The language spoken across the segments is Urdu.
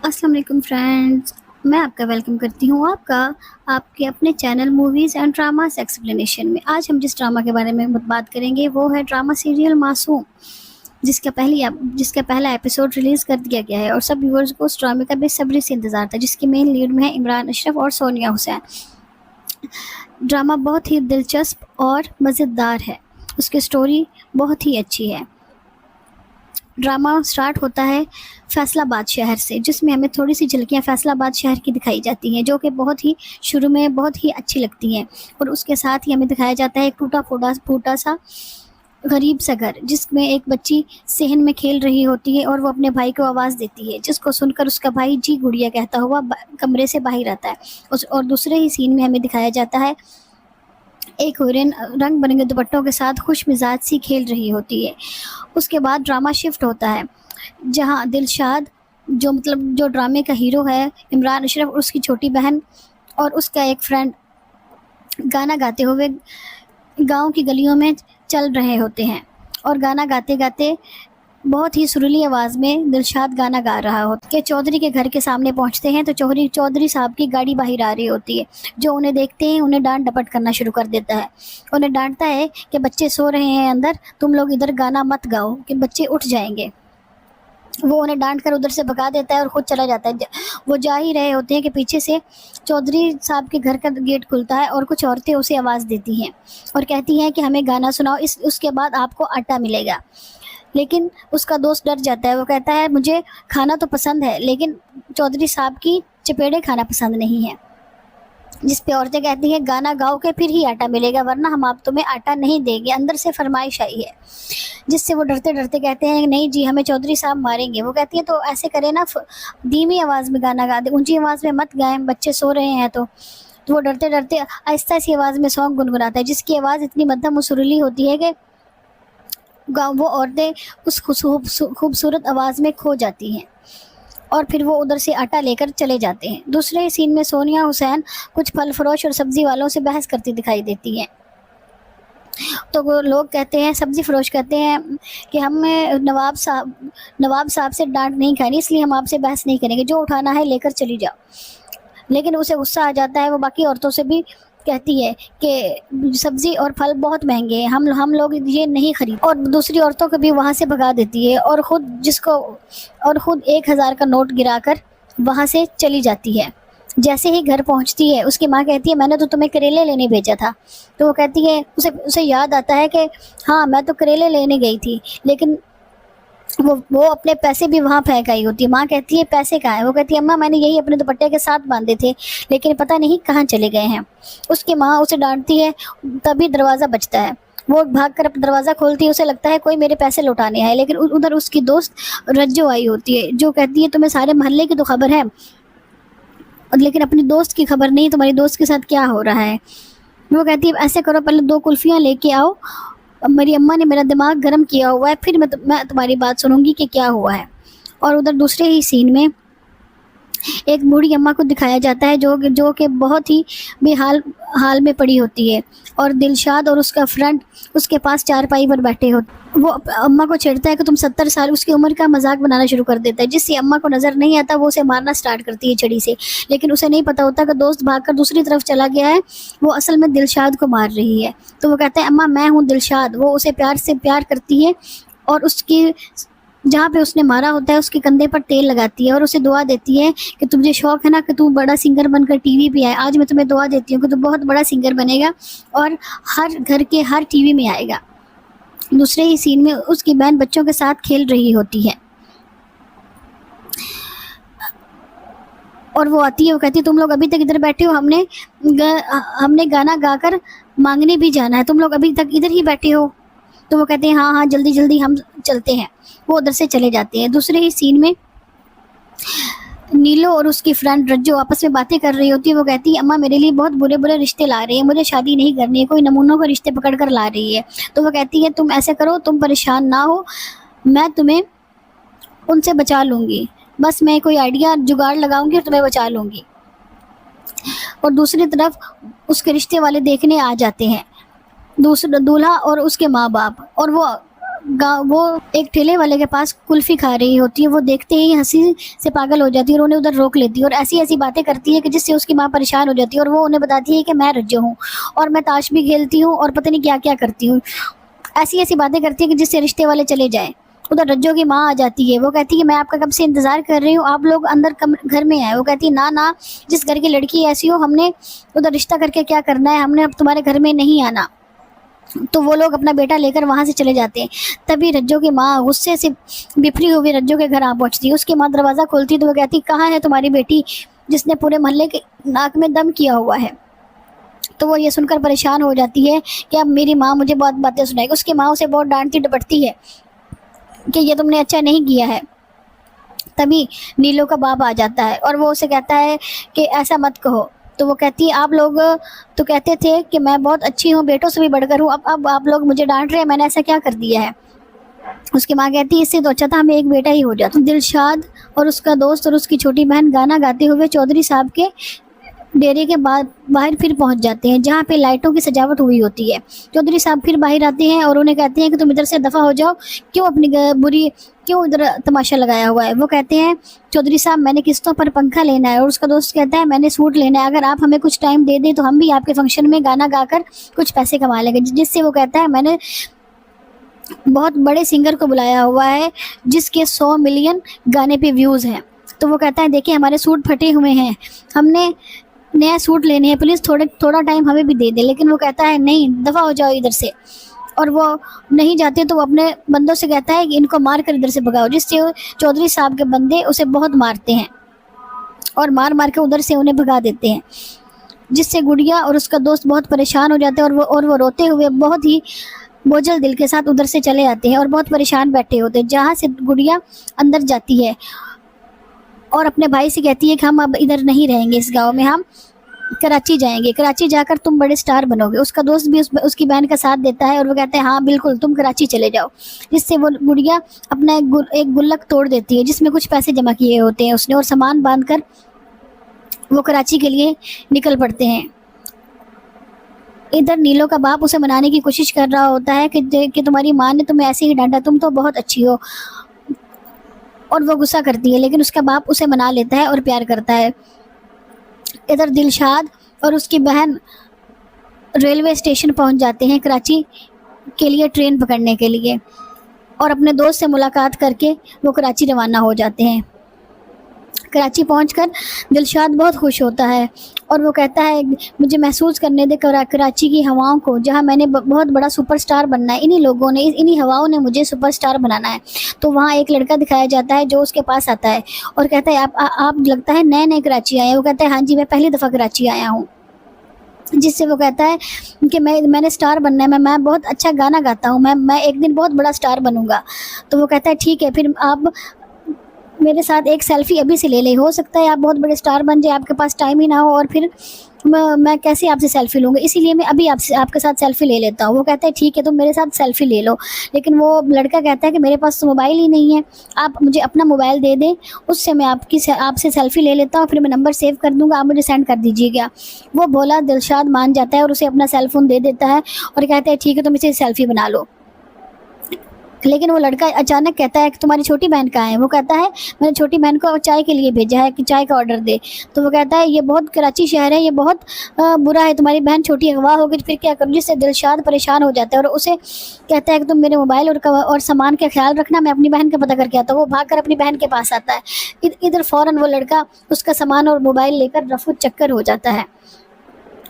السلام علیکم فرینڈز، میں آپ کا ویلکم کرتی ہوں آپ کے اپنے channel movies and dramas explanation میں۔ آج ہم جس ڈرامہ کے بارے میں بات کریں گے وہ ہے ڈرامہ سیریل معصوم، جس کا پہلا ایپیسوڈ ریلیز کر دیا گیا ہے اور سب ویورز کو اس ڈرامے کا بے صبری سے انتظار تھا، جس کی مین لیڈ میں ہے عمران اشرف اور سونیا حسین۔ ڈرامہ بہت ہی دلچسپ اور مزیدار ہے، اس کی سٹوری بہت ہی اچھی ہے۔ ڈرامہ سٹارٹ ہوتا ہے فیصل آباد شہر سے، جس میں ہمیں تھوڑی سی جھلکیاں فیصل آباد شہر کی دکھائی جاتی ہیں، جو کہ بہت ہی شروع میں بہت ہی اچھی لگتی ہیں، اور اس کے ساتھ ہی ہمیں دکھایا جاتا ہے ایک ٹوٹا پھوٹا سا غریب سا گھر، جس میں ایک بچی صحن میں کھیل رہی ہوتی ہے اور وہ اپنے بھائی کو آواز دیتی ہے، جس کو سن کر اس کا بھائی جی گڑیا کہتا ہوا کمرے سے باہر آتا ہے۔ اور دوسرے ہی سین میں ہمیں دکھایا جاتا ہے ایک ہورن رنگ برنگے دوپٹوں کے ساتھ خوش مزاج سی کھیل رہی ہوتی ہے۔ اس کے بعد ڈرامہ شفٹ ہوتا ہے جہاں دلشاد جو ڈرامے کا ہیرو ہے، عمران اشرف اور اس کی چھوٹی بہن اور اس کا ایک فرینڈ گانا گاتے ہوئے گاؤں کی گلیوں میں چل رہے ہوتے ہیں، اور گانا گاتے گاتے بہت ہی سریلی آواز میں دلشاد گانا گا رہا ہوتا ہے کہ چودھری کے گھر کے سامنے پہنچتے ہیں تو چودھری صاحب کی گاڑی باہر آ رہی ہوتی ہے، جو انہیں دیکھتے ہیں انہیں ڈانٹ ڈپٹ کرنا شروع کر دیتا ہے۔ انہیں ڈانٹتا ہے کہ بچے سو رہے ہیں اندر، تم لوگ ادھر گانا مت گاؤ کہ بچے اٹھ جائیں گے۔ وہ انہیں ڈانٹ کر ادھر سے بھگا دیتا ہے اور خود چلا جاتا ہے۔ وہ جا ہی رہے ہوتے ہیں کہ پیچھے سے چودھری صاحب کے گھر کا گیٹ کھلتا ہے اور کچھ عورتیں اسے آواز دیتی ہیں اور کہتی ہیں کہ ہمیں گانا سناؤ، اس کے بعد آپ کو آٹا ملے گا۔ لیکن اس کا دوست ڈر جاتا ہے، وہ کہتا ہے مجھے کھانا تو پسند ہے لیکن چودھری صاحب کی چپیڑے کھانا پسند نہیں ہے، جس پہ عورتیں کہتی ہیں گانا گاؤ کے پھر ہی آٹا ملے گا، ورنہ ہم آپ تمہیں آٹا نہیں دیں گے، اندر سے فرمائش آئی ہے۔ جس سے وہ ڈرتے ڈرتے کہتے ہیں نہیں جی ہمیں چودھری صاحب ماریں گے۔ وہ کہتی ہے تو ایسے کرے نا، دھیمی آواز میں گانا گا دے، اونچی آواز میں مت گائیں، بچے سو رہے ہیں۔ تو وہ ڈرتے ڈرتے آہستہ سی آواز میں سانگ گنگناتا ہے، جس کی آواز اتنی مدھم و سریلی ہوتی ہے کہ وہ عورتیں اس خوبصورت آواز میں کھو جاتی ہیں، اور پھر وہ ادھر سے آٹا لے کر چلے جاتے ہیں۔ دوسرے سین میں سونیا حسین کچھ پھل فروش اور سبزی والوں سے بحث کرتی دکھائی دیتی ہیں، تو وہ لوگ کہتے ہیں، سبزی فروش کہتے ہیں کہ ہم نواب صاحب سے ڈانٹ نہیں کھانی، اس لیے ہم آپ سے بحث نہیں کریں گے، جو اٹھانا ہے لے کر چلی جاؤ۔ لیکن اسے غصہ آ جاتا ہے، وہ باقی عورتوں سے بھی کہتی ہے کہ سبزی اور پھل بہت مہنگے ہیں، ہم لوگ یہ نہیں خرید، اور دوسری عورتوں کو بھی وہاں سے بھگا دیتی ہے، اور خود 1000 کا نوٹ گرا کر وہاں سے چلی جاتی ہے۔ جیسے ہی گھر پہنچتی ہے اس کی ماں کہتی ہے میں نے تو تمہیں کریلے لینے بھیجا تھا، تو وہ کہتی ہے اسے یاد آتا ہے کہ ہاں میں تو کریلے لینے گئی تھی، لیکن وہ اپنے پیسے بھی وہاں پھینک آئی ہوتی ہے۔ ماں کہتی ہے پیسے کہاں ہیں؟ وہ کہتی ہے اماں میں نے یہی اپنے دوپٹے کے ساتھ باندھے تھے، لیکن پتہ نہیں کہاں چلے گئے ہیں۔ اس کی ماں اسے ڈانٹتی ہے، تبھی دروازہ بجتا ہے، وہ بھاگ کر دروازہ کھولتی ہے، اسے لگتا ہے کوئی میرے پیسے لوٹانے آئے، لیکن ادھر اس کی دوست رجو آئی ہوتی ہے، جو کہتی ہے تمہیں سارے محلے کی تو خبر ہے لیکن اپنی دوست کی خبر نہیں، تمہاری دوست کے ساتھ کیا ہو رہا ہے۔ وہ کہتی ہے ایسے کرو پہلے 2 کلفیاں لے کے آؤ، میری اماں نے میرا دماغ گرم کیا ہوا ہے، پھر میں تمہاری بات سنوں گی کہ کیا ہوا ہے۔ اور ادھر دوسرے ہی سین میں ایک بوڑھی اماں کو دکھایا جاتا ہے جو کہ بہت ہی بے حال میں پڑی ہوتی ہے، اور دلشاد اور اس کا فرینڈ اس کے پاس چارپائی پر بیٹھے ہوتے۔ وہ اماں کو چھیڑتا ہے کہ تم 70 سال، اس کی عمر کا مذاق بنانا شروع کر دیتا ہے، جس سے اماں کو نظر نہیں آتا، وہ اسے مارنا سٹارٹ کرتی ہے چھڑی سے، لیکن اسے نہیں پتا ہوتا کہ دوست بھاگ کر دوسری طرف چلا گیا ہے، وہ اصل میں دلشاد کو مار رہی ہے۔ تو وہ کہتا ہے اماں میں ہوں دلشاد۔ وہ اسے پیار کرتی ہے، اور اس کی جہاں پہ اس نے مارا ہوتا ہے اس کے کندھے پر تیل لگاتی ہے اور اسے دعا دیتی ہے کہ تجھے شوق ہے نا کہ تو بڑا سنگر بن کر ٹی وی پہ آئے، آج میں تمہیں دعا دیتی ہوں کہ تو بہت بڑا سنگر بنے گا اور ہر گھر کے ہر ٹی وی میں آئے گا۔ دوسرے ہی سین میں اس کی بہن بچوں کے ساتھ کھیل رہی ہوتی ہے، اور وہ آتی ہے، وہ کہتی ہے تم لوگ ابھی تک ادھر بیٹھے ہو، ہم نے گانا گا کر مانگنے بھی جانا ہے، تم لوگ ابھی تک ادھر ہی بیٹھے ہو۔ تو وہ کہتے ہیں ہاں جلدی ہم چلتے ہیں۔ وہ ادھر سے چلے جاتے ہیں۔ دوسرے ہی سین میں نیلو اور اس کی فرینڈ رجو آپس میں باتیں کر رہی ہوتی ہے۔ وہ کہتی ہے اماں میرے لیے بہت برے رشتے لا رہے ہیں، مجھے شادی نہیں کرنی ہے، کوئی نمونوں کے رشتے پکڑ کر لا رہی ہے۔ تو وہ کہتی ہے تم ایسے کرو، تم پریشان نہ ہو، میں تمہیں ان سے بچا لوں گی، بس میں کوئی آئیڈیا جگاڑ لگاؤں گی اور تمہیں بچا لوں گی۔ اور دوسری طرف اس کے رشتے والے دیکھنے آ جاتے ہیں، دولہا اور اس کے ماں باپ، اور وہ وہ ایک ٹھیلے والے کے پاس کلفی کھا رہی ہوتی ہے. وہ دیکھتے ہی ہنسی سے پاگل ہو جاتی ہے اور انہیں ادھر روک لیتی ہے اور ایسی ایسی باتیں کرتی ہے کہ جس سے اس کی ماں پریشان ہو جاتی ہے اور وہ انہیں بتاتی ہے کہ میں رجو ہوں اور میں تاش بھی کھیلتی ہوں اور پتہ نہیں کیا کیا کرتی ہوں. ایسی ایسی باتیں کرتی ہے کہ جس سے رشتے والے چلے جائیں. ادھر رجو کی ماں آ جاتی ہے. وہ کہتی ہے میں آپ کا کب سے انتظار کر رہی ہوں, آپ لوگ اندر گھر میں آئے. وہ کہتی ہے نا جس گھر کی لڑکی ایسی ہو ہم نے ادھر رشتہ کر کے کیا کرنا ہے, ہم نے اب تمہارے گھر میں نہیں آنا. تو وہ لوگ اپنا بیٹا لے کر وہاں سے چلے جاتے ہیں. تبھی رجو کی ماں غصے سے بفری ہوئی رجو کے گھر آ پہنچتی ہے. اس کی ماں دروازہ کھولتی تو وہ کہتی کہاں ہے تمہاری بیٹی جس نے پورے محلے کے ناک میں دم کیا ہوا ہے. تو وہ یہ سن کر پریشان ہو جاتی ہے کہ اب میری ماں مجھے بہت باتیں سنائے گی. اس کی ماں اسے بہت ڈانٹتی ڈپٹتی ہے کہ یہ تم نے اچھا نہیں کیا ہے. تبھی نیلو کا باپ آ جاتا ہے اور وہ اسے کہتا ہے کہ ایسا مت کہو. تو وہ کہتی ہے آپ لوگ تو کہتے تھے کہ میں بہت اچھی ہوں, بیٹوں سے بھی بڑھ کر ہوں, اب آپ لوگ مجھے ڈانٹ رہے ہیں, میں نے ایسا کیا کر دیا ہے. اس کی ماں کہتی ہے اس سے تو اچھا تھا ہمیں ایک بیٹا ہی ہو جاتا. دلشاد اور اس کا دوست اور اس کی چھوٹی بہن گانا گاتے ہوئے چودھری صاحب کے ڈیرے کے باہر پھر پہنچ جاتے ہیں جہاں پہ لائٹوں کی سجاوٹ ہوئی ہوتی ہے. چودھری صاحب پھر باہر آتے ہیں اور انہیں کہتے ہیں کہ تم ادھر سے دفع ہو جاؤ, کیوں ادھر تماشا لگایا ہوا ہے. وہ کہتے ہیں چودھری صاحب میں نے قسطوں پر پنکھا لینا ہے. اور اس کا دوست کہتا ہے میں نے سوٹ لینا ہے, اگر آپ ہمیں کچھ ٹائم دے دیں تو ہم بھی آپ کے فنکشن میں گانا گا کر کچھ پیسے کما لیں گے. جس سے وہ کہتا ہے میں نے بہت بڑے سنگر کو بلایا ہوا ہے جس کے 100 ملین گانے پہ ویوز ہیں. تو وہ کہتا ہے دیکھیں ہمارے سوٹ پھٹے ہوئے ہیں, ہم نے نیا سوٹ لینے ہیں, پلیز تھوڑا ٹائم ہمیں بھی دے دیں. لیکن وہ کہتا ہے نہیں دفع ہو جاؤ ادھر سے. اور وہ نہیں جاتے تو وہ اپنے بندوں سے کہتا ہے کہ ان کو مار کر ادھر سے بھگاؤ. جس سے چودھری صاحب کے بندے اسے بہت مارتے ہیں اور مار کے ادھر سے انہیں بھگا دیتے ہیں. جس سے گڑیا اور اس کا دوست بہت پریشان ہو جاتے ہیں اور وہ روتے ہوئے بہت ہی بوجھل دل کے ساتھ ادھر سے چلے آتے ہیں اور بہت پریشان بیٹھے ہوتے ہیں. جہاں سے گڑیا اندر جاتی ہے اور اپنے بھائی سے کہتی ہے کہ ہم اب ادھر نہیں رہیں گے اس گاؤں میں, ہم کراچی جائیں گے, کراچی جا کر تم بڑے سٹار بنو گے. اس کا دوست بھی اس کی بہن کا ساتھ دیتا ہے اور وہ کہتے ہیں ہاں بالکل تم کراچی چلے جاؤ. جس سے وہ گڑیا اپنا ایک گلک توڑ دیتی ہے جس میں کچھ پیسے جمع کیے ہوتے ہیں اس نے, اور سامان باندھ کر وہ کراچی کے لیے نکل پڑتے ہیں. ادھر نیلو کا باپ اسے منانے کی کوشش کر رہا ہوتا ہے کہ تمہاری ماں نے تمہیں ایسے ہی ڈانٹا, تم تو بہت اچھی ہو. اور وہ غصہ کرتی ہے لیکن اس کا باپ اسے منا لیتا ہے اور پیار کرتا ہے. ادھر دلشاد اور اس کی بہن ریلوے اسٹیشن پہنچ جاتے ہیں کراچی کے لیے ٹرین پکڑنے کے لیے, اور اپنے دوست سے ملاقات کر کے وہ کراچی روانہ ہو جاتے ہیں. کراچی پہنچ کر دلشاد بہت خوش ہوتا ہے اور وہ کہتا ہے مجھے محسوس کرنے دے کراچی کی ہواؤں کو, جہاں میں نے بہت بڑا سپر سٹار بننا ہے. انہی لوگوں نے انہی ہواؤں نے مجھے سپر سٹار بنانا ہے. تو وہاں ایک لڑکا دکھایا جاتا ہے جو اس کے پاس آتا ہے اور کہتا ہے آپ لگتا ہے نئے کراچی آئے ہیں. وہ کہتا ہے ہاں جی میں پہلی دفعہ کراچی آیا ہوں. جس سے وہ کہتا ہے کہ میں نے سٹار بننا ہے, میں بہت اچھا گانا گاتا ہوں, میں ایک دن بہت بڑا سٹار بنوں گا. تو وہ کہتا ہے ٹھیک ہے پھر آپ میرے ساتھ ایک سیلفی ابھی سے لے لیں, ہو سکتا ہے آپ بہت بڑے سٹار بن جائے, آپ کے پاس ٹائم ہی نہ ہو اور پھر میں کیسے آپ سے سیلفی لوں گا, اسی لیے میں ابھی آپ کے ساتھ سیلفی لے لیتا ہوں. وہ کہتا ہے ٹھیک ہے تم میرے ساتھ سیلفی لے لو. لیکن وہ لڑکا کہتا ہے کہ میرے پاس تو موبائل ہی نہیں ہے, آپ مجھے اپنا موبائل دے دیں, اس سے میں آپ سے سیلفی لے لیتا ہوں, پھر میں نمبر سیو کر دوں گا, آپ مجھے سینڈ کر دیجیے گا. وہ بولا دلشاد مان جاتا ہے اور اسے اپنا سیل فون دے دیتا ہے اور کہتا ہے ٹھیک ہے تم اسے سیلفی بنا لو. لیکن وہ لڑکا اچانک کہتا ہے کہ تمہاری چھوٹی بہن کہاں ہے. وہ کہتا ہے میں نے چھوٹی بہن کو چائے کے لیے بھیجا ہے کہ چائے کا آرڈر دے. تو وہ کہتا ہے یہ بہت کراچی شہر ہے, یہ بہت برا ہے, تمہاری بہن چھوٹی اغوا ہوگی پھر کیا کروں. جس سے دلشاد پریشان ہو جاتا ہے اور اسے کہتا ہے کہ تم میرے موبائل اور سامان کا خیال رکھنا, میں اپنی بہن کا پتہ کر کے آتا ہوں. وہ بھاگ کر اپنی بہن کے پاس آتا ہے. ادھر فوراً وہ لڑکا اس کا سامان اور موبائل لے کر رفو چکر ہو جاتا ہے.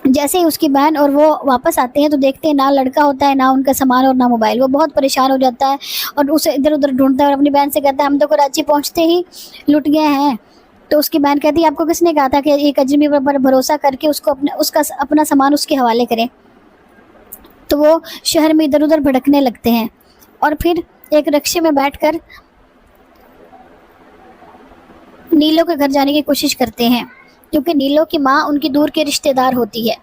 جیسے ہی اس کی بہن اور وہ واپس آتے ہیں تو دیکھتے ہیں نہ لڑکا ہوتا ہے, نہ ان کا سامان اور نہ موبائل. وہ بہت پریشان ہو جاتا ہے اور اسے ادھر ادھر ڈھونڈتا ہے اور اپنی بہن سے کہتا ہے ہم تو کراچی پہنچتے ہی لٹ گئے ہیں. تو اس کی بہن کہتی ہے آپ کو کس نے کہا تھا کہ ایک اجنبی پر بھروسہ کر کے اس کا اپنا سامان اس کے حوالے کریں. تو وہ شہر میں ادھر ادھر بھٹکنے لگتے ہیں اور پھر ایک رکشے میں بیٹھ کر نیلو کے گھر جانے کی کوشش کرتے ہیں کیونکہ نیلو کی ماں ان کی دور کے رشتہ دار ہوتی ہے.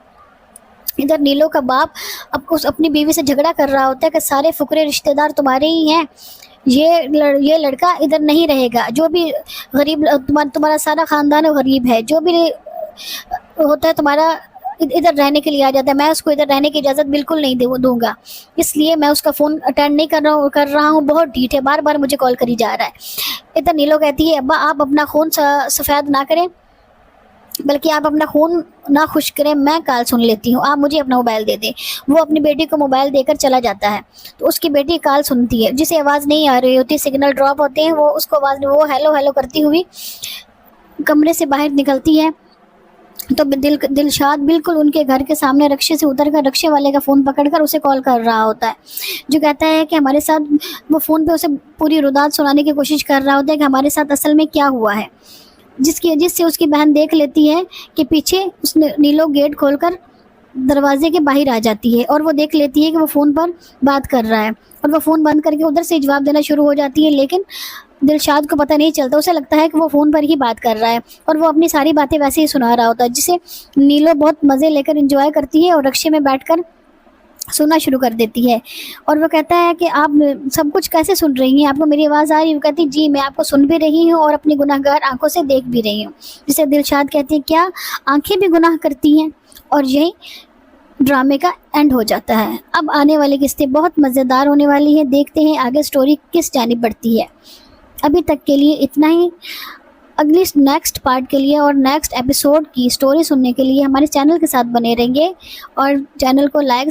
ادھر نیلو کا باپ اپنی بیوی سے جھگڑا کر رہا ہوتا ہے کہ سارے فقرے رشتہ دار تمہارے ہی ہیں, یہ لڑکا ادھر نہیں رہے گا, جو بھی غریب تمہارا سارا خاندان غریب ہے, جو بھی ہوتا ہے تمہارا ادھر رہنے کے لیے آ جاتا ہے. میں اس کو ادھر رہنے کی اجازت بالکل نہیں دوں گا, اس لیے میں اس کا فون اٹینڈ نہیں کر رہا ہوں. بہت ڈھیٹ ہے, بار بار مجھے کال کری جا رہا ہے. ادھر نیلو کہتی ہے ابا آپ اپنا خون سفید نہ کریں, بلکہ آپ اپنا خون نہ خشک کریں, میں کال سن لیتی ہوں, آپ مجھے اپنا موبائل دے دیں. وہ اپنی بیٹی کو موبائل دے کر چلا جاتا ہے. تو اس کی بیٹی کال سنتی ہے جسے آواز نہیں آ رہی ہوتی, سگنل ڈراپ ہوتے ہیں, وہ اس کو آواز, وہ ہیلو ہیلو کرتی ہوئی کمرے سے باہر نکلتی ہے. تو دلشاد بالکل ان کے گھر کے سامنے رکشے سے اتر کر رکشے والے کا فون پکڑ کر اسے کال کر رہا ہوتا ہے, جو کہتا ہے کہ ہمارے ساتھ, وہ فون پہ اسے پوری روداد سنانے کی کوشش کر رہا ہوتا ہے کہ ہمارے ساتھ اصل میں کیا ہوا ہے, جس سے اس کی بہن دیکھ لیتی ہے کہ پیچھے اس نے نیلو گیٹ کھول کر دروازے کے باہر آ جاتی ہے, اور وہ دیکھ لیتی ہے کہ وہ فون پر بات کر رہا ہے, اور وہ فون بند کر کے ادھر سے جواب دینا شروع ہو جاتی ہے. لیکن دلشاد کو پتہ نہیں چلتا, اسے لگتا ہے کہ وہ فون پر ہی بات کر رہا ہے, اور وہ اپنی ساری باتیں ویسے ہی سنا رہا ہوتا ہے, جسے نیلو بہت مزے لے کر انجوائے کرتی ہے اور رکشے میں بیٹھ کر سننا شروع کر دیتی ہے. اور وہ کہتا ہے کہ آپ سب کچھ کیسے سن رہی ہیں, آپ کو میری آواز آ رہی ہے؟ وہ کہتی جی میں آپ کو سن بھی رہی ہوں اور اپنی گناہ گار آنکھوں سے دیکھ بھی رہی ہوں. جسے دلشاد کہتی ہے کیا آنکھیں بھی گناہ کرتی ہیں؟ اور یہی ڈرامے کا اینڈ ہو جاتا ہے. اب آنے والی قسطیں بہت مزیدار ہونے والی ہیں, دیکھتے ہیں آگے سٹوری کس جانب بڑھتی ہے. ابھی تک کے لیے اتنا ہی. اگلی نیکسٹ پارٹ کے لیے اور نیکسٹ ایپیسوڈ کی سٹوری سننے کے لیے ہمارے چینل کے ساتھ بنے رہیں گے, اور چینل کو لائک